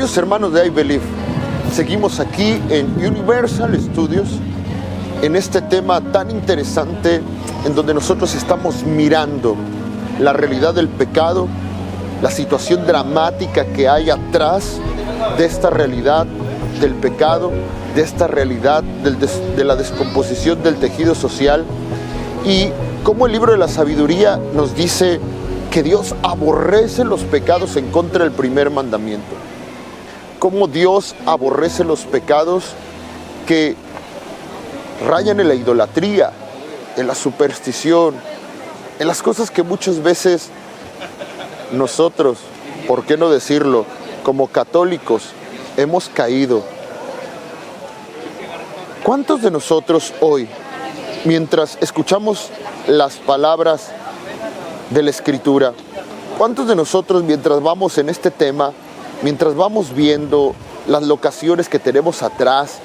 Queridos hermanos de I Believe, seguimos aquí en Universal Studios, en este tema tan interesante, en donde nosotros estamos mirando la realidad del pecado, la situación dramática que hay atrás de esta realidad del pecado, de esta realidad de la descomposición del tejido social, y cómo el libro de la sabiduría nos dice que Dios aborrece los pecados en contra del primer mandamiento. Cómo Dios aborrece los pecados que rayan en la idolatría, en la superstición, en las cosas que muchas veces nosotros, ¿por qué no decirlo?, como católicos hemos caído. ¿Cuántos de nosotros hoy, mientras escuchamos las palabras de la Escritura, cuántos de nosotros mientras vamos en este tema, mientras vamos viendo las locaciones que tenemos atrás,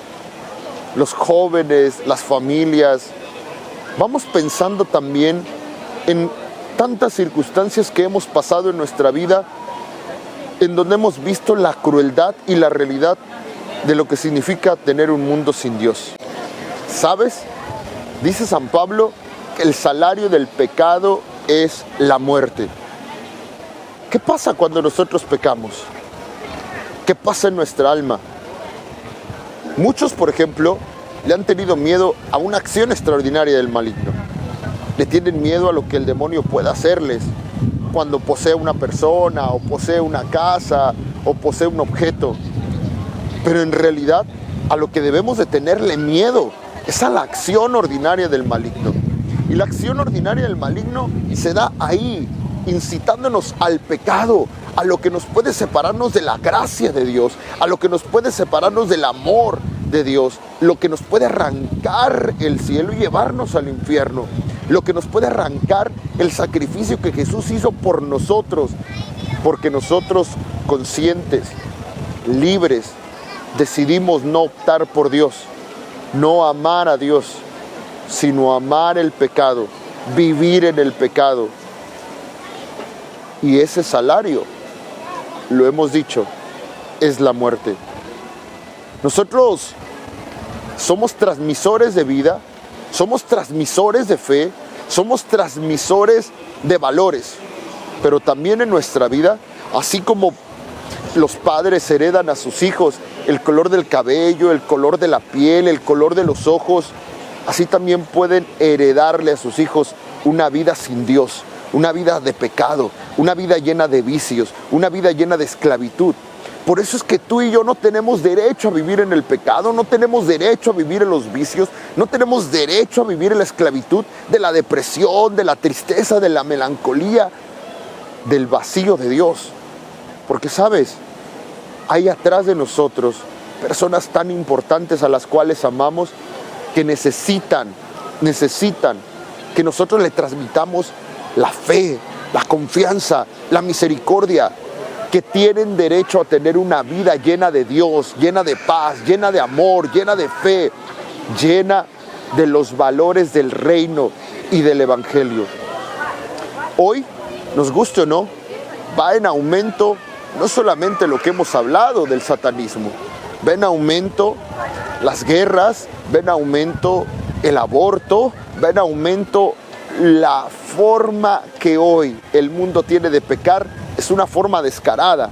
los jóvenes, las familias, vamos pensando también en tantas circunstancias que hemos pasado en nuestra vida, en donde hemos visto la crueldad y la realidad de lo que significa tener un mundo sin Dios? ¿Sabes? Dice San Pablo que el salario del pecado es la muerte. ¿Qué pasa cuando nosotros pecamos? ¿Qué pasa en nuestra alma? Muchos, por ejemplo, le han tenido miedo a una acción extraordinaria del maligno. Le tienen miedo a lo que el demonio pueda hacerles cuando posee una persona, o posee una casa, o posee un objeto. Pero en realidad, a lo que debemos de tenerle miedo es a la acción ordinaria del maligno. Y la acción ordinaria del maligno se da ahí, incitándonos al pecado, a lo que nos puede separarnos de la gracia de Dios, a lo que nos puede separarnos del amor de Dios, lo que nos puede arrancar el cielo y llevarnos al infierno, lo que nos puede arrancar el sacrificio que Jesús hizo por nosotros, porque nosotros, conscientes, libres, decidimos no optar por Dios, no amar a Dios, sino amar el pecado, vivir en el pecado. Y ese salario, lo hemos dicho, es la muerte. Nosotros somos transmisores de vida, somos transmisores de fe, somos transmisores de valores, pero también en nuestra vida, así como los padres heredan a sus hijos el color del cabello, el color de la piel, el color de los ojos, así también pueden heredarle a sus hijos una vida sin Dios, una vida de pecado, una vida llena de vicios, una vida llena de esclavitud. Por eso es que tú y yo no tenemos derecho a vivir en el pecado, no tenemos derecho a vivir en los vicios, no tenemos derecho a vivir en la esclavitud de la depresión, de la tristeza, de la melancolía, del vacío de Dios. Porque, ¿sabes?, hay atrás de nosotros personas tan importantes a las cuales amamos, que necesitan que nosotros le transmitamos la fe, la confianza, la misericordia, que tienen derecho a tener una vida llena de Dios, llena de paz, llena de amor, llena de fe, llena de los valores del reino y del evangelio. Hoy, nos guste o no, va en aumento no solamente lo que hemos hablado del satanismo, va en aumento las guerras, va en aumento el aborto, va en aumento la forma que hoy el mundo tiene de pecar. Es una forma descarada.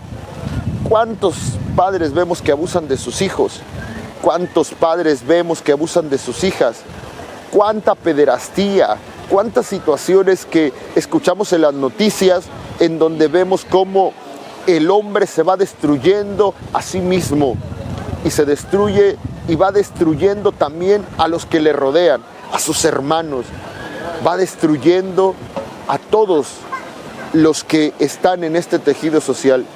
¿Cuántos padres vemos que abusan de sus hijos? ¿Cuántos padres vemos que abusan de sus hijas? ¿Cuánta pederastía? ¿Cuántas situaciones que escuchamos en las noticias en donde vemos cómo el hombre se va destruyendo a sí mismo y se destruye y va destruyendo también a los que le rodean, a sus hermanos, va destruyendo a todos los que están en este tejido social?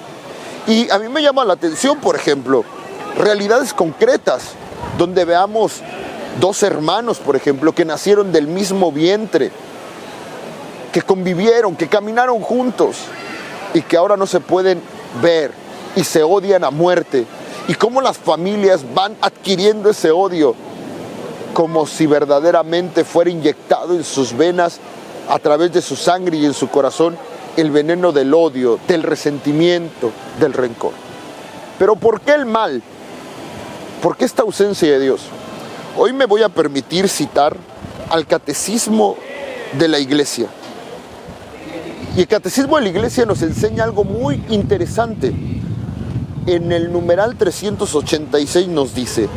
Y a mí me llama la atención, por ejemplo, realidades concretas, donde veamos dos hermanos, por ejemplo, que nacieron del mismo vientre, que convivieron, que caminaron juntos, y que ahora no se pueden ver y se odian a muerte. Y cómo las familias van adquiriendo ese odio, como si verdaderamente fuera inyectado en sus venas, a través de su sangre y en su corazón, el veneno del odio, del resentimiento, del rencor. Pero ¿por qué el mal? ¿Por qué esta ausencia de Dios? Hoy me voy a permitir citar al Catecismo de la Iglesia. Y el Catecismo de la Iglesia nos enseña algo muy interesante. En el numeral 386 nos dice: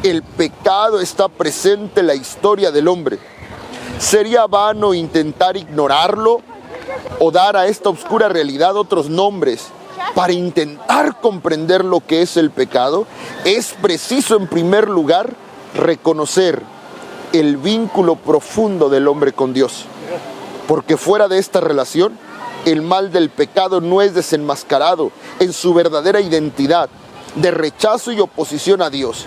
el pecado está presente en la historia del hombre. Sería vano intentar ignorarlo o dar a esta oscura realidad otros nombres. Para intentar comprender lo que es el pecado, es preciso en primer lugar reconocer el vínculo profundo del hombre con Dios. Porque fuera de esta relación, el mal del pecado no es desenmascarado en su verdadera identidad de rechazo y oposición a Dios,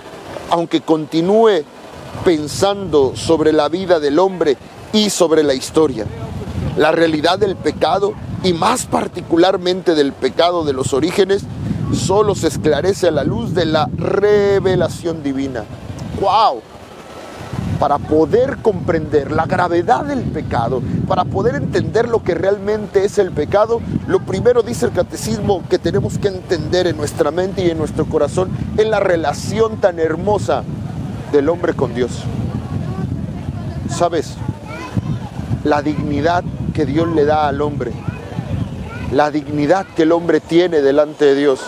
aunque continúe pensando sobre la vida del hombre y sobre la historia. La realidad del pecado, y más particularmente del pecado de los orígenes, solo se esclarece a la luz de la revelación divina. ¡Wow! Para poder comprender la gravedad del pecado, para poder entender lo que realmente es el pecado, lo primero, dice el Catecismo, que tenemos que entender en nuestra mente y en nuestro corazón es la relación tan hermosa del hombre con Dios. ¿Sabes? La dignidad que Dios le da al hombre, la dignidad que el hombre tiene delante de Dios.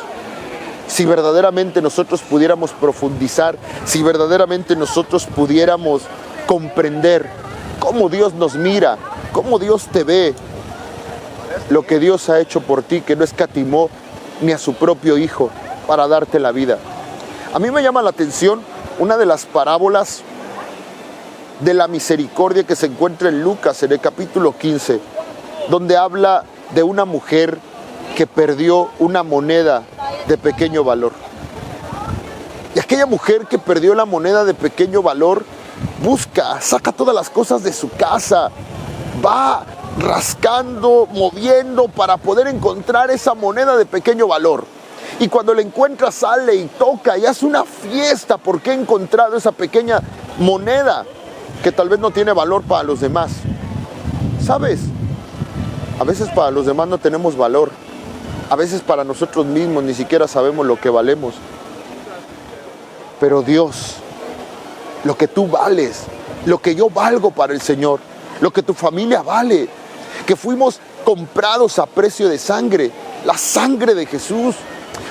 Si verdaderamente nosotros pudiéramos profundizar, si verdaderamente nosotros pudiéramos comprender cómo Dios nos mira, cómo Dios te ve, lo que Dios ha hecho por ti, que no escatimó ni a su propio Hijo para darte la vida. A mí me llama la atención una de las parábolas de la misericordia que se encuentra en Lucas, en el capítulo 15, donde habla de una mujer que perdió una moneda de pequeño valor. Y aquella mujer que perdió la moneda de pequeño valor saca todas las cosas de su casa, va rascando, moviendo para poder encontrar esa moneda de pequeño valor. Y cuando la encuentra, sale y toca y hace una fiesta porque ha encontrado esa pequeña moneda que tal vez no tiene valor para los demás. ¿Sabes? A veces para los demás no tenemos valor. A veces para nosotros mismos ni siquiera sabemos lo que valemos. Pero Dios, lo que tú vales, lo que yo valgo para el Señor, lo que tu familia vale, que fuimos comprados a precio de sangre, la sangre de Jesús.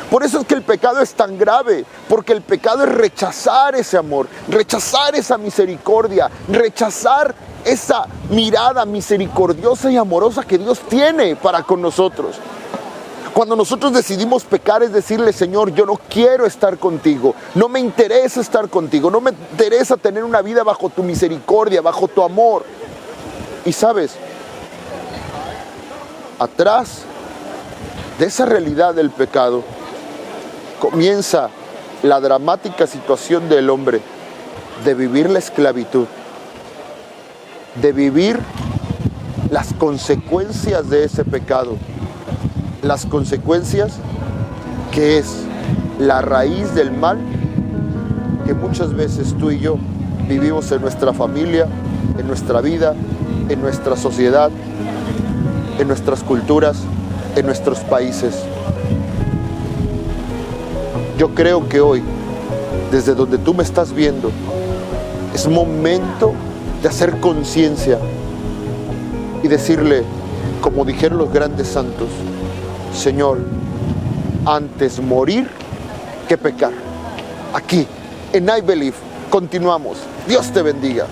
Por eso es que el pecado es tan grave, porque el pecado es rechazar ese amor, rechazar esa misericordia, rechazar esa mirada misericordiosa y amorosa que Dios tiene para con nosotros. Cuando nosotros decidimos pecar es decirle: Señor, yo no quiero estar contigo, no me interesa estar contigo, no me interesa tener una vida bajo tu misericordia, bajo tu amor. Y sabes, atrás de esa realidad del pecado comienza la dramática situación del hombre de vivir la esclavitud, de vivir las consecuencias de ese pecado, las consecuencias que es la raíz del mal que muchas veces tú y yo vivimos en nuestra familia, en nuestra vida, en nuestra sociedad, en nuestras culturas, en nuestros países. Yo creo que hoy, desde donde tú me estás viendo, es momento de hacer conciencia y decirle, como dijeron los grandes santos: Señor, antes morir que pecar. Aquí, en I Believe, continuamos. Dios te bendiga.